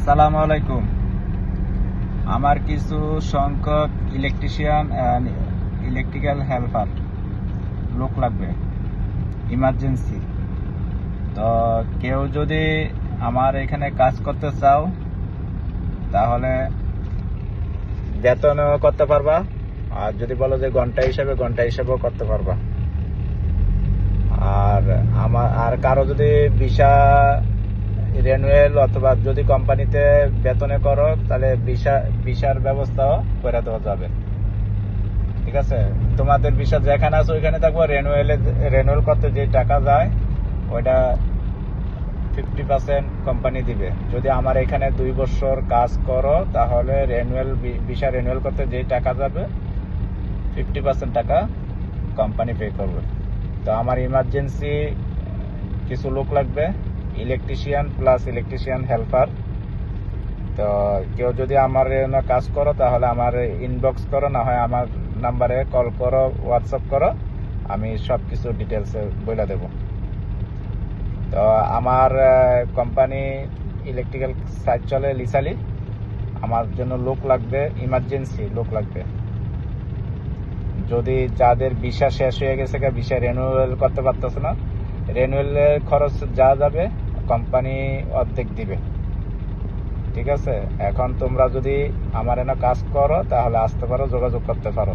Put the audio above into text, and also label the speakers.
Speaker 1: আসসালামু আলাইকুম। আমার কিছু সংখ্যক ইলেকট্রিশিয়ান অ্যান্ড ইলেকট্রিক্যাল হেল্পার লোক লাগবে ইমার্জেন্সি। তো কেউ যদি আমার এখানে কাজ করতে চাও তাহলে বেতনও করতে পারবা, আর যদি বলো যে ঘন্টা হিসাবেও করতে পারবা। আর কারো যদি ভিসা রেনুয়েল অথবা যদি কোম্পানিতে বেতনে করো তাহলে ভিসার ব্যবস্থাও করে দেওয়া যাবে। ঠিক আছে, তোমাদের ভিসা যেখানে আছে ওইখানে থাকবো। রেনুয়েল করতে যে টাকা যায় ওইটা 50% কোম্পানি দিবে। যদি আমার এখানে 2 বছর কাজ করো তাহলে ভিসা রেনুয়েল করতে যে টাকা যাবে 50% টাকা কোম্পানি পে করবে। তো আমার ইমার্জেন্সি কিছু লোক লাগবে, ইলেকট্রিশিয়ান প্লাস ইলেকট্রিশিয়ান হেল্পার। তো কেউ যদি আমার কাজ করো তাহলে আমার ইনবক্স করো, না হয় আমার নাম্বারে কল করো, হোয়াটসঅ্যাপ করো, আমি সব কিছু ডিটেলসে বলে দেব। তো আমার কোম্পানি ইলেকট্রিক্যাল সাইট চলে লিসালি। আমার জন্য লোক লাগবে, ইমার্জেন্সি লোক লাগবে। যদি যাদের ভিসা শেষ হয়ে গেছে, ভিসা রেনুয়েল করতে পারতেছে না, রেনুয়েলের খরচ যা যাবে কোম্পানি অর্ধেক দিবে। ঠিক আছে, এখন তোমরা যদি আমার এনে কাজ করো তাহলে আসতে পারো, যোগাযোগ করতে পারো।